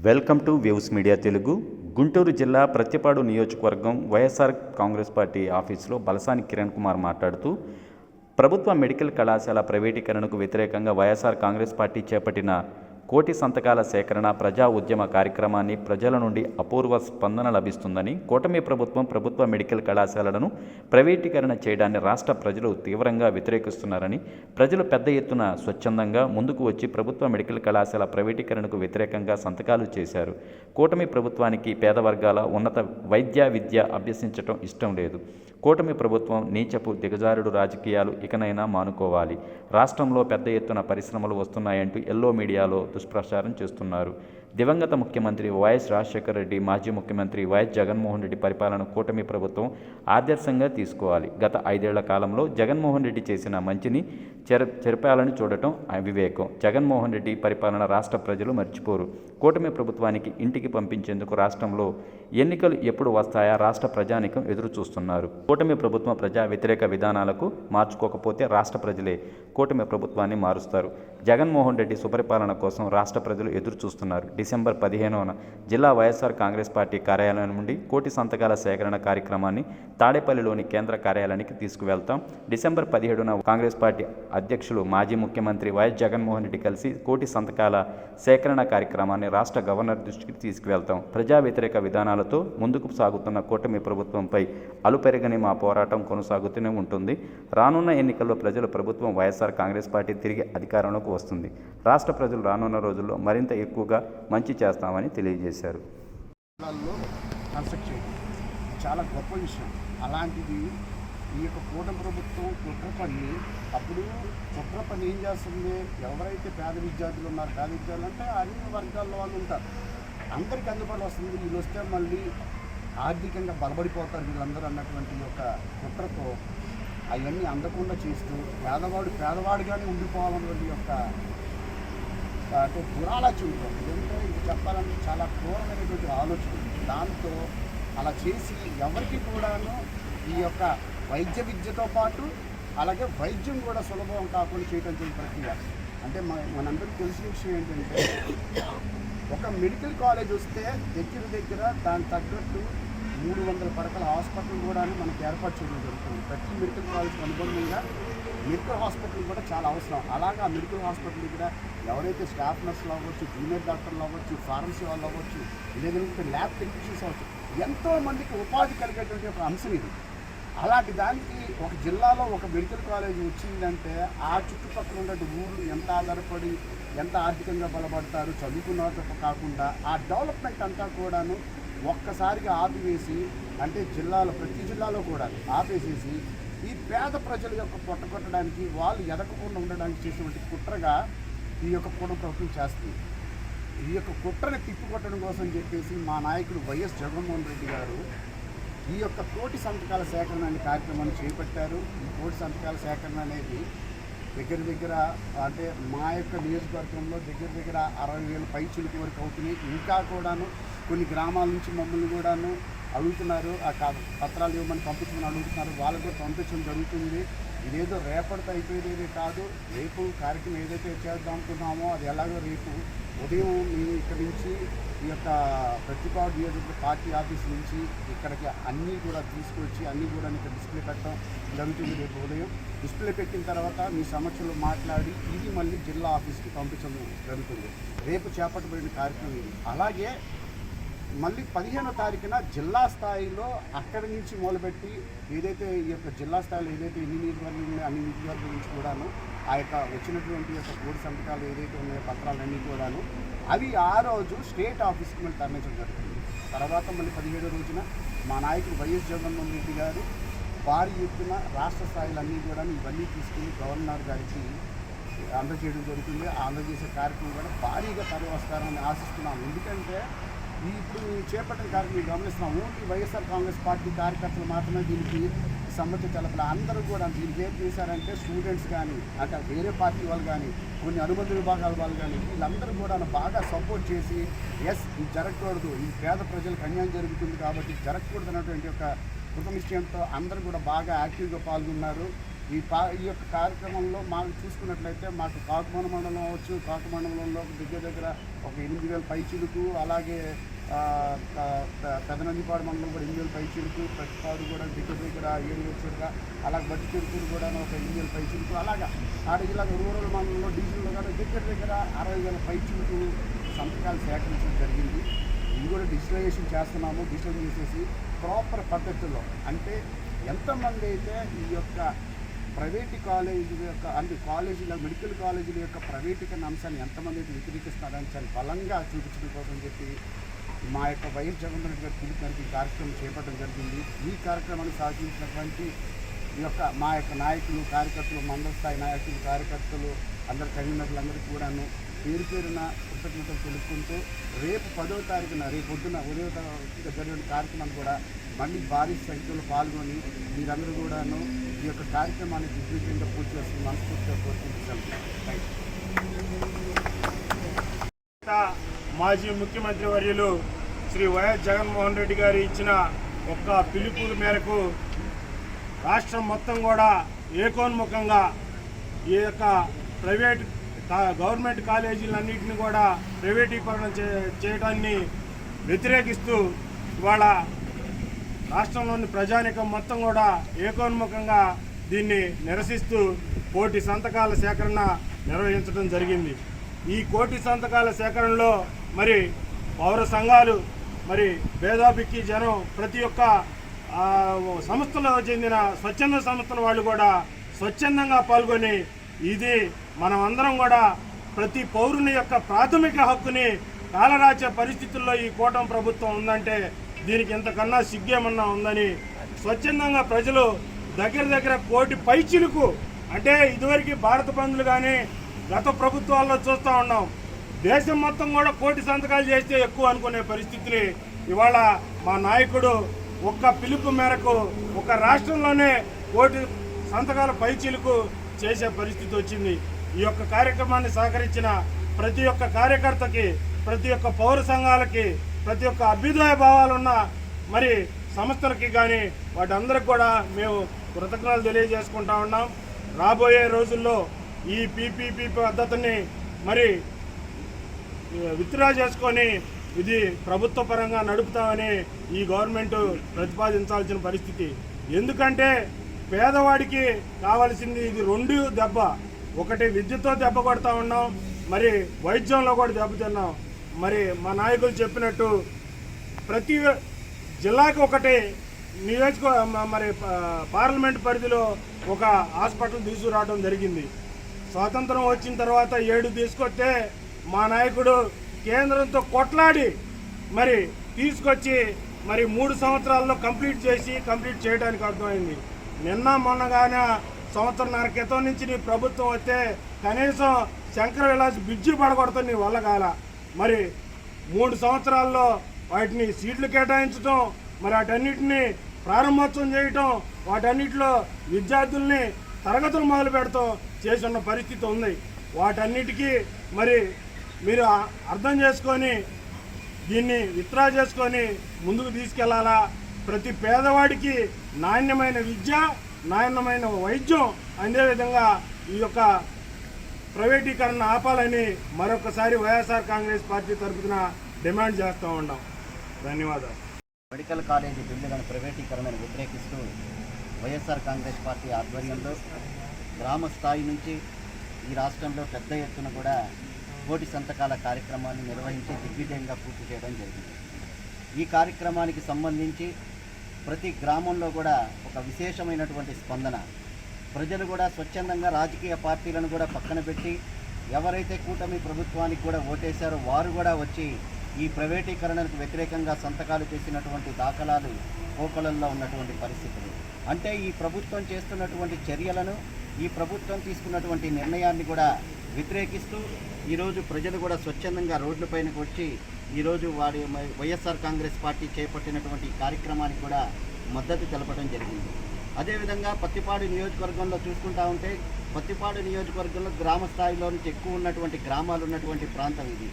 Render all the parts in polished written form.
Welcome to views media Telugu. Guntur జిల్లా ప్రత్తిపాడు నియోజకవర్గం YSR Congress party ఆఫీసులో బలసాని కిరణ్ కుమార్ మాట్లాడుతూ ప్రభుత్వ మెడికల్ కళాశాల ప్రైవేటీకరణకు వ్యతిరేకంగా వైఎస్ఆర్ కాంగ్రెస్ పార్టీ చేపట్టిన కోటి సంతకాల సేకరణ ప్రజా ఉద్యమ కార్యక్రమాన్ని ప్రజల నుండి అపూర్వ స్పందన లభిస్తుందని, కూటమి ప్రభుత్వ మెడికల్ కళాశాలలను ప్రైవేటీకరణ చేయడాన్ని రాష్ట్ర ప్రజలు తీవ్రంగా వ్యతిరేకిస్తున్నారని, ప్రజలు పెద్ద ఎత్తున స్వచ్ఛందంగా ముందుకు వచ్చి ప్రభుత్వ మెడికల్ కళాశాల ప్రైవేటీకరణకు వ్యతిరేకంగా సంతకాలు చేశారు. కూటమి ప్రభుత్వానికి పేద వర్గాల ఉన్నత విద్య అభ్యసించడం ఇష్టం లేదు. కూటమి ప్రభుత్వం నీచపు దిగజారుడు రాజకీయాలు ఇకనైనా మానుకోవాలి. రాష్ట్రంలో పెద్ద ఎత్తున పరిశ్రమలు వస్తున్నాయంటూ ఎల్లో మీడియాలో దుష్ప్రచారం చేస్తున్నారు. దివంగత ముఖ్యమంత్రి వైఎస్ రాజశేఖర రెడ్డి, మాజీ ముఖ్యమంత్రి వైఎస్ జగన్మోహన్ రెడ్డి పరిపాలన కూటమి ప్రభుత్వం ఆదర్శంగా తీసుకోవాలి. గత 5 ఏళ్ల కాలంలో జగన్మోహన్ రెడ్డి చేసిన మంచిని చెరపాలని చూడటం అవివేకం. జగన్మోహన్ రెడ్డి పరిపాలన రాష్ట్ర ప్రజలు మర్చిపోరు. కూటమి ప్రభుత్వానికి ఇంటికి పంపించేందుకు రాష్ట్రంలో ఎన్నికలు ఎప్పుడు వస్తాయా రాష్ట్ర ప్రజానికం ఎదురు చూస్తున్నారు. కూటమి ప్రభుత్వం ప్రజా వ్యతిరేక విధానాలకు మార్చుకోకపోతే రాష్ట్ర ప్రజలే కూటమి ప్రభుత్వాన్ని మారుస్తారు. జగన్మోహన్ రెడ్డి సుపరిపాలన కోసం రాష్ట్ర ప్రజలు ఎదురు చూస్తున్నారు. డిసెంబర్ 15న జిల్లా వైఎస్ఆర్ కాంగ్రెస్ పార్టీ కార్యాలయం నుండి కోటి సంతకాల సేకరణ కార్యక్రమాన్ని తాడేపల్లిలోని కేంద్ర కార్యాలయానికి తీసుకువెళ్తాం. డిసెంబర్ 17న కాంగ్రెస్ పార్టీ అధ్యక్షులు మాజీ ముఖ్యమంత్రి వైఎస్ జగన్మోహన్ రెడ్డి కలిసి కోటి సంతకాల సేకరణ కార్యక్రమాన్ని రాష్ట్ర గవర్నర్ దృష్టికి తీసుకువెళ్తాం. ప్రజా వ్యతిరేక విధానాలతో ముందుకు సాగుతున్న కూటమి ప్రభుత్వంపై అలుపెరగని మా పోరాటం కొనసాగుతూనే ఉంటుంది. రానున్న ఎన్నికల్లో ప్రజలు ప్రభుత్వం వైఎస్ఆర్ కాంగ్రెస్ పార్టీ తిరిగి అధికారంలోకి వస్తుంది. రాష్ట్ర ప్రజలు రానున్న రోజుల్లో మరింత ఎక్కువగా మంచి చేస్తామని తెలియజేశారు. చాలా గొప్ప విషయం. అలాంటిది ఈ యొక్క కూటమి ప్రభుత్వం కుట్రపని, అప్పుడు కుట్రపని ఏం చేస్తుంది, ఎవరైతే పేద విద్యార్థులు ఉన్నారో, పేద విద్యార్థులు అంటే అన్ని వర్గాల్లో వాళ్ళు ఉంటారు, అందరికీ అందుబాటులో వస్తుంది. వీళ్ళు వస్తే మళ్ళీ ఆర్థికంగా బలపడిపోతారు వీళ్ళందరూ అన్నటువంటి యొక్క కుట్రతో అవన్నీ అందకుండా చేస్తూ పేదవాడుగానే ఉండిపోవాలన్నటువంటి యొక్క అంటే దురాలోచన ఉంటుంది. ఎందుకంటే ఇది చెప్పాలంటే చాలా క్రూరమైనటువంటి ఆలోచన. దాంతో అలా చేసి ఎవరికి కూడాను ఈ యొక్క వైద్య విద్యతో పాటు అలాగే వైద్యం కూడా సులభం కాకుండా చేయడం ప్రక్రియ. అంటే మనందరికీ తెలిసిన విషయం ఏంటంటే, ఒక మెడికల్ కాలేజ్ వస్తే దగ్గర దానికి తగ్గట్టు 300 పడకల హాస్పిటల్ కూడా మనకు ఏర్పాటు చేయడం జరుగుతుంది. ప్రతి మెడికల్ కాలేజ్కి అనుబంధంగా మెడికల్ హాస్పిటల్ కూడా చాలా అవసరం. అలాగా మెడికల్ హాస్పిటల్ దగ్గర ఎవరైతే స్టాఫ్ నర్సులు అవ్వచ్చు, జూనియర్ డాక్టర్లు అవ్వచ్చు, ఫార్మసీ వాళ్ళు అవ్వచ్చు, లేదంటే ల్యాబ్ టెక్నీషియన్స్ అవ్వచ్చు, ఎంతోమందికి ఉపాధి కలిగేటువంటి ఒక అంశం ఇది. అలాంటి దానికి ఒక జిల్లాలో ఒక మెడికల్ కాలేజ్ వచ్చిందంటే ఆ చుట్టుపక్కల ఉన్న ఊళ్ళు ఎంత ఆధారపడి ఎంత ఆర్థికంగా బలపడతారు, చదువుకున్న కాకుండా ఆ డెవలప్మెంట్ అంతా కూడాను ఒక్కసారిగా ఆపివేసి, అంటే ప్రతి జిల్లాలో కూడా ఆపేసేసి ఈ పేద ప్రజల యొక్క పొట్టగొట్టడానికి, వాళ్ళు ఎదగకుండా ఉండడానికి చేసినటువంటి కుట్రగా ఈ యొక్క కూటమి ప్రభుత్వం చేస్తుంది. ఈ యొక్క కుట్రని తిప్పికొట్టడం కోసం చెప్పేసి మా నాయకుడు వైఎస్ జగన్మోహన్ రెడ్డి గారు ఈ యొక్క కోటి సంతకాల సేకరణ అనే కార్యక్రమాన్ని చేపట్టారు. ఈ కోటి సంతకాల సేకరణ అనేది దగ్గర అంటే మా యొక్క నియోజకవర్గంలో దగ్గర 60,000 పైచిలుకు వరకు అవుతున్నాయి. ఇంకా కూడాను కొన్ని గ్రామాల నుంచి మమ్మల్ని కూడాను అడుగుతున్నారు, ఆ పత్రాలు ఇవ్వమని పంపించమని అడుగుతున్నారు. వాళ్ళకు కూడా పంపించడం జరుగుతుంది. ఇదేదో రేపటితో అయిపోయేదే కాదు. రేపు కార్యక్రమం ఏదైతే చేద్దాం అనుకున్నామో అది ఎలాగో రేపు ఉదయం మేము ఇక్కడ నుంచి ఈ యొక్క ప్రతిపాడు నియోజకవర్గ పార్టీ ఆఫీస్ నుంచి ఇక్కడికి అన్నీ కూడా తీసుకొచ్చి అన్నీ కూడా ఇక్కడ డిస్ప్లే పెట్టడం జరుగుతుంది. రేపు ఉదయం డిస్ప్లే పెట్టిన తర్వాత మీ సమక్షంలో మాట్లాడి ఇది మళ్ళీ జిల్లా ఆఫీస్కి పంపించడం జరుగుతుంది. రేపు చేపట్టబడిన కార్యక్రమం ఇది. అలాగే మళ్ళీ 15వ తారీఖున జిల్లా స్థాయిలో అక్కడి నుంచి మొదలుపెట్టి ఏదైతే ఈ యొక్క జిల్లా స్థాయిలో ఏదైతే ఎన్ని నియోజకవర్గాలు ఉన్నాయో అన్ని నియోజకవర్గాల నుంచి కూడాను ఆ యొక్క వచ్చినటువంటి యొక్క కోడి సంతకాలు ఏదైతే ఉన్నాయో పత్రాలన్నీ కూడాను అవి ఆ రోజు స్టేట్ ఆఫీస్కి మళ్ళీ తరలించడం జరుగుతుంది. తర్వాత మళ్ళీ 17వ రోజున మా నాయకుడు వైఎస్ జగన్మోహన్ రెడ్డి గారు భారీ ఎత్తున రాష్ట్ర స్థాయిలో అన్నీ కూడా ఇవన్నీ తీసుకుని గవర్నర్ గారికి అందజేయడం జరుగుతుంది. ఆ అందజేసే కార్యక్రమం కూడా భారీగా తరలి వస్తారని ఆశిస్తున్నాం. ఎందుకంటే ఇప్పుడు చేపట్టిన కార్యక్రమం గమనిస్తున్నాం. ఓన్లీ వైఎస్ఆర్ కాంగ్రెస్ పార్టీ కార్యకర్తలు మాత్రమే దీనికి సమ్మతి తెలపలే. అందరూ కూడా దీనికి ఏం చేశారంటే స్టూడెంట్స్ కానీ, అంటే వేరే పార్టీ వాళ్ళు కానీ, కొన్ని అనుబంధ విభాగాల వాళ్ళు కానీ వీళ్ళందరూ కూడా బాగా సపోర్ట్ చేసి ఇది జరగకూడదు, ఈ పేద ప్రజలకు అన్యాయం జరుగుతుంది కాబట్టి జరగకూడదు అన్నటువంటి ఒక కృతనిశ్చయంతో అందరూ కూడా బాగా యాక్టివ్గా పాల్గొన్నారు. ఈ యొక్క కార్యక్రమంలో మాకు చూసుకున్నట్లయితే మాకు కాకుమాన మండలం అవ్వచ్చు, కాకుమాన మండలంలో దగ్గర ఒక 8,000 పైచిలుకు, అలాగే పెదనందిపాడు మండలం కూడా 8,000 పైచిలుకు, ప్రతిపాడు కూడా దగ్గర 7,000 చిలుక, అలాగే బట్టి చెరుకులు కూడా ఒక 8,000 పైచిలుకు, అలాగా ఇలాగ రూరల్ మండలంలో డీజిల్లో కూడా దగ్గర 60,000 పైచిలుకు సంతకాలు సేకరించడం జరిగింది. ఇది కూడా డిజిటలైజేషన్ చేస్తున్నాము. డిజిటల్ చేసేసి ప్రాపర్ పద్ధతుల్లో, అంటే ఎంతమంది అయితే ఈ యొక్క ప్రైవేటు కాలేజీల యొక్క అంటే కాలేజీల మెడికల్ కాలేజీల యొక్క ప్రైవేటీకరణ అంశాన్ని ఎంతమంది అయితే వ్యతిరేకిస్తున్నారని చాలా బలంగా చూపించడం కోసం చెప్పి మా యొక్క వైఎస్ జగన్మోహన్ రెడ్డి గారి పిలుపుకి ఈ కార్యక్రమం చేపట్టడం జరిగింది. ఈ కార్యక్రమాన్ని సాధించినటువంటి మా యొక్క నాయకులు, కార్యకర్తలు, మండల స్థాయి నాయకులు, కార్యకర్తలు, అందరు కన్వీనర్లందరికీ కూడాను పేరు పేరున కృతజ్ఞతలు తెలుపుకుంటూ రేపు 10వ తారీఖున రేపు పొద్దున ఉదయం జరిగిన కార్యక్రమాన్ని కూడా మళ్ళీ భారీ సంఖ్యలో పాల్గొని మీరందరూ కూడాను ఈ యొక్క కార్యక్రమాన్ని దిగ్విజయంగా పూర్తి చేస్తున్న మనస్ఫూర్తిగా కోరుకుంటున్నాను. మాజీ ముఖ్యమంత్రి వర్యులు శ్రీ వైఎస్ జగన్మోహన్ రెడ్డి గారు ఇచ్చిన ఒక్క పిలుపు మేరకు రాష్ట్రం మొత్తం కూడా ఏకోన్ముఖంగా ఈ యొక్క గవర్నమెంట్ కాలేజీలన్నింటినీ కూడా ప్రైవేటీకరణ చేయడాన్ని వ్యతిరేకిస్తూ ఇవాళ రాష్ట్రంలోని ప్రజానీకం మొత్తం కూడా ఏకోన్ముఖంగా దీన్ని నిరసిస్తూ 1,000,000 సంతకాల సేకరణ నిర్వహించడం జరిగింది. ఈ 1,000,000 సంతకాల సేకరణలో మరి పౌర సంఘాలు, మరి భేదాభిక్కి జనం, ప్రతి ఒక్క సంస్థలో చెందిన స్వచ్ఛంద సంస్థల వాళ్ళు కూడా స్వచ్ఛందంగా పాల్గొని ఇది మనం అందరం కూడా ప్రతి పౌరుని యొక్క ప్రాథమిక హక్కుని కాలరాచే పరిస్థితుల్లో ఈ కూటమి ప్రభుత్వం ఉందంటే దీనికి ఇంతకన్నా సిగ్గేమన్నా ఉందని స్వచ్ఛందంగా ప్రజలు దగ్గర 1,00,00,000 పైచిలుకు, అంటే ఇదివరకు భారత బంధులు కానీ గత ప్రభుత్వాల్లో చూస్తూ ఉన్నాం. దేశం మొత్తం కూడా 1,00,00,000 సంతకాలు చేస్తే ఎక్కువ అనుకునే పరిస్థితిని ఇవాళ మా నాయకుడు ఒక్క పిలుపు మేరకు ఒక రాష్ట్రంలోనే 1,00,00,000 సంతకాల పైచిలుకు చేసే పరిస్థితి వచ్చింది. ఈ యొక్క కార్యక్రమాన్ని సహకరించిన ప్రతి ఒక్క కార్యకర్తకి, ప్రతి ఒక్క పౌర సంఘాలకి, ప్రతి ఒక్క అభ్యుదయ భావాలున్న మరి సంస్థలకి కానీ వాటందరికి కూడా మేము కృతజ్ఞతలు తెలియజేసుకుంటా ఉన్నాం. రాబోయే రోజుల్లో ఈ పీపీపీ పద్ధతిని మరి విత్డ్రా చేసుకొని ఇది ప్రభుత్వ పరంగా నడుపుతామని ఈ గవర్నమెంట్ ప్రతిపాదించాల్సిన పరిస్థితి. ఎందుకంటే పేదవాడికి కావాల్సింది ఇది 2 దెబ్బ. ఒకటి విద్యతో దెబ్బ కొడతా ఉన్నాం, మరి వైద్యంలో కూడా దెబ్బతిన్నాం. మరి మా నాయకులు చెప్పినట్టు ప్రతి జిల్లాకి ఒకటి మరి పార్లమెంట్ పరిధిలో ఒక హాస్పిటల్ తీసుకురావడం జరిగింది. స్వాతంత్రం వచ్చిన తర్వాత 7 తీసుకొస్తే మా నాయకుడు కేంద్రంతో కొట్లాడి మరి తీసుకొచ్చి మరి 3 సంవత్సరాల్లో కంప్లీట్ చేయడానికి అర్థమైంది. నిన్న మొన్నగానే సంవత్సరంన్నర క్రితం నుంచి నీ ప్రభుత్వం వస్తే కనీసం శంకర విలాస్ బ్రిడ్జి పడగొడతాం నీ వల్ల కాల. మరి 3 సంవత్సరాల్లో వాటిని సీట్లు కేటాయించడం, మరి వాటన్నిటిని ప్రారంభోత్సవం చేయటం, వాటన్నిటిలో విద్యార్థుల్ని తరగతులు మొదలు పెడతాం చేసి ఉన్న పరిస్థితి ఉంది. వాటన్నిటికీ మరి మీరు అర్థం చేసుకొని దీన్ని విత్డ్రా చేసుకొని ముందుకు తీసుకెళ్లాలా. ప్రతి పేదవాడికి నాణ్యమైన విద్య, నాణ్యమైన వైద్యం అందే విధంగా ఈ యొక్క ప్రైవేటీకరణ ఆపాలని మరొకసారి వైఎస్ఆర్ కాంగ్రెస్ పార్టీ తరఫున డిమాండ్ చేస్తూ ఉన్నాం. ధన్యవాదాలు. మెడికల్ కాలేజీ బిల్లులను ప్రైవేటీకరణను వ్యతిరేకిస్తూ వైఎస్ఆర్ కాంగ్రెస్ పార్టీ ఆధ్వర్యంలో గ్రామ స్థాయి నుంచి ఈ రాష్ట్రంలో పెద్ద ఎత్తున కూడా 1,00,00,000 సంతకాల కార్యక్రమాన్ని నిర్వహించి దిగ్విజయంగా పూర్తి చేయడం జరిగింది. ఈ కార్యక్రమానికి సంబంధించి ప్రతి గ్రామంలో కూడా ఒక విశేషమైనటువంటి స్పందన. ప్రజలు కూడా స్వచ్ఛందంగా రాజకీయ పార్టీలను కూడా పక్కన పెట్టి ఎవరైతే కూటమి ప్రభుత్వానికి కూడా ఓటేశారో వారు కూడా వచ్చి ఈ ప్రైవేటీకరణకు వ్యతిరేకంగా సంతకాలు చేసినటువంటి దాఖలాలు కోకొలల్లో ఉన్నటువంటి పరిస్థితులు. అంటే ఈ ప్రభుత్వం చేస్తున్నటువంటి చర్యలను, ఈ ప్రభుత్వం తీసుకున్నటువంటి నిర్ణయాన్ని కూడా వ్యతిరేకిస్తూ ఈరోజు ప్రజలు కూడా స్వచ్ఛందంగా రోడ్లపైనకు వచ్చి ఈరోజు వారి వైఎస్ఆర్ కాంగ్రెస్ పార్టీ చేపట్టినటువంటి కార్యక్రమానికి కూడా మద్దతు తెలపడం జరిగింది. అదేవిధంగా పత్తిపాడు నియోజకవర్గంలో చూసుకుంటా ఉంటే పత్తిపాడు నియోజకవర్గంలో గ్రామ స్థాయిలో నుంచి ఎక్కువ ఉన్నటువంటి గ్రామాలు ఉన్నటువంటి ప్రాంతం ఇది.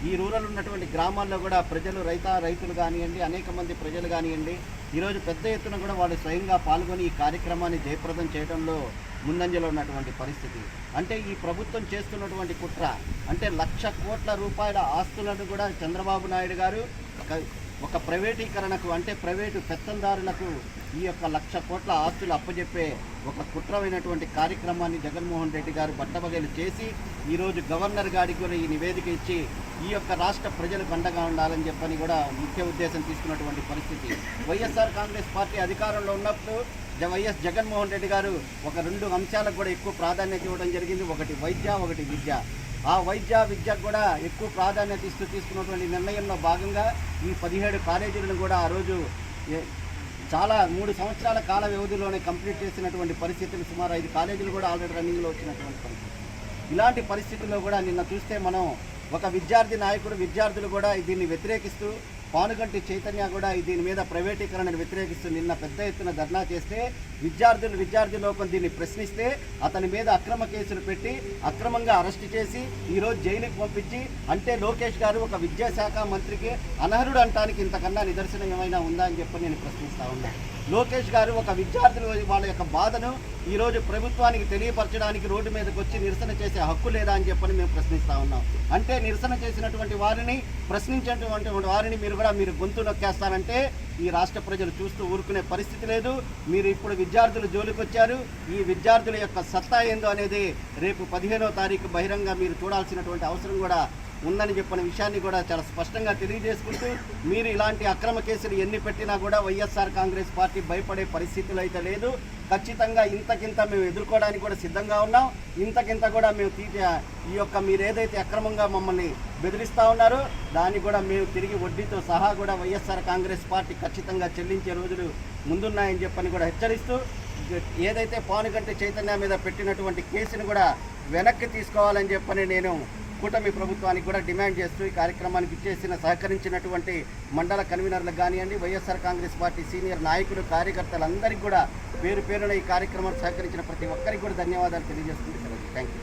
ఈ రూరల్ ఉన్నటువంటి గ్రామాల్లో కూడా ప్రజలు రైతులు కానివ్వండి, అనేక మంది ప్రజలు కానివ్వండి, ఈరోజు పెద్ద ఎత్తున కూడా వాళ్ళు స్వయంగా పాల్గొని ఈ కార్యక్రమాన్ని జయప్రదం చేయడంలో ముందంజలో ఉన్నటువంటి పరిస్థితి. అంటే ఈ ప్రభుత్వం చేస్తున్నటువంటి కుట్ర అంటే 1,00,000 కోట్ల రూపాయల ఆస్తులను కూడా చంద్రబాబు నాయుడు గారు ఒక ప్రైవేటీకరణకు అంటే ప్రైవేటు పెత్తందారులకు ఈ యొక్క 1,00,000 కోట్ల ఆస్తులు అప్పజెప్పే ఒక కుట్రమైనటువంటి కార్యక్రమాన్ని జగన్మోహన్ రెడ్డి గారు బట్టబగలు చేసి ఈరోజు గవర్నర్ గారికి కూడా ఈ నివేదిక ఇచ్చి ఈ యొక్క రాష్ట్ర ప్రజలకు అండగా ఉండాలని చెప్పని కూడా ముఖ్య ఉద్దేశం తీసుకున్నటువంటి పరిస్థితి. వైఎస్ఆర్ కాంగ్రెస్ పార్టీ అధికారంలో ఉన్నప్పుడు వైఎస్ జగన్మోహన్ రెడ్డి గారు ఒక 2 అంశాలకు కూడా ఎక్కువ ప్రాధాన్యత ఇవ్వడం జరిగింది. ఒకటి వైద్య, ఒకటి విద్య. ఆ విద్యకు కూడా ఎక్కువ ప్రాధాన్యత ఇస్తూ తీసుకున్నటువంటి నిర్ణయంలో భాగంగా ఈ 17 కాలేజీలను కూడా ఆ రోజు చాలా 3 సంవత్సరాల కాల వ్యవధిలోనే కంప్లీట్ చేసినటువంటి పరిస్థితులు, సుమారు 5 కాలేజీలు కూడా ఆల్రెడీ రన్నింగ్లో వచ్చినటువంటి పరిస్థితి. ఇలాంటి పరిస్థితుల్లో కూడా నిన్న చూస్తే మనం ఒక విద్యార్థి నాయకుడు, విద్యార్థులు కూడా దీన్ని వ్యతిరేకిస్తూ, పానుగంటి చైతన్య కూడా దీని మీద ప్రైవేటీకరణను వ్యతిరేకిస్తూ నిన్న పెద్ద ఎత్తున ధర్నా చేస్తే విద్యార్థి లోకం దీన్ని ప్రశ్నిస్తే అతని మీద అక్రమ కేసులు పెట్టి అక్రమంగా అరెస్ట్ చేసి ఈరోజు జైలుకి పంపించి, అంటే లోకేష్ గారు ఒక విద్యాశాఖ మంత్రికి అనర్హుడు అంటానికి ఇంతకన్నా నిదర్శనం ఏమైనా ఉందా అని చెప్పి నేను ప్రశ్నిస్తా ఉన్నాను. లోకేష్ గారు ఒక విద్యార్థులు వాళ్ళ యొక్క బాధను ఈరోజు ప్రభుత్వానికి తెలియపరచడానికి రోడ్డు మీదకి వచ్చి నిరసన చేసే హక్కు లేదా అని చెప్పని మేము ప్రశ్నిస్తూ ఉన్నాం. అంటే నిరసన చేసినటువంటి వారిని, ప్రశ్నించినటువంటి వారిని మీరు గొంతు నొక్కేస్తారంటే ఈ రాష్ట్ర ప్రజలు చూస్తూ ఊరుకునే పరిస్థితి లేదు. మీరు ఇప్పుడు విద్యార్థులు జోలికి వచ్చారు. ఈ విద్యార్థుల యొక్క సత్తా ఏందో అనేది రేపు 15వ తారీఖు బహిరంగ మీరు చూడాల్సినటువంటి అవసరం కూడా ఉందని చెప్పిన విషయాన్ని కూడా చాలా స్పష్టంగా తెలియజేసుకుంటూ, మీరు ఇలాంటి అక్రమ కేసులు ఎన్ని పెట్టినా కూడా వైఎస్ఆర్ కాంగ్రెస్ పార్టీ భయపడే పరిస్థితులు అయితే లేదు. ఖచ్చితంగా ఇంతకింత మేము ఎదుర్కోవడానికి కూడా సిద్ధంగా ఉన్నాం. ఇంతకింత కూడా మేము ఈ యొక్క మీరు ఏదైతే అక్రమంగా మమ్మల్ని బెదిరిస్తూ ఉన్నారో దాన్ని కూడా మేము తిరిగి వడ్డీతో సహా కూడా వైఎస్ఆర్ కాంగ్రెస్ పార్టీ ఖచ్చితంగా చెల్లించే రోజులు ముందున్నాయని చెప్పని కూడా హెచ్చరిస్తూ, ఏదైతే పానుగంటి చైతన్య మీద పెట్టినటువంటి కేసును కూడా వెనక్కి తీసుకోవాలని చెప్పని నేను కూటమి ప్రభుత్వానికి కూడా డిమాండ్ చేస్తూ ఈ కార్యక్రమానికి ఇచ్చేసిన సహకరించినటువంటి మండల కన్వీనర్లకు కానివ్వండి, వైఎస్ఆర్ కాంగ్రెస్ పార్టీ సీనియర్ నాయకులు, కార్యకర్తలందరికీ కూడా పేరున ఈ కార్యక్రమాన్ని సహకరించిన ప్రతి ఒక్కరికి కూడా ధన్యవాదాలు తెలియజేస్తుంది. Thank you.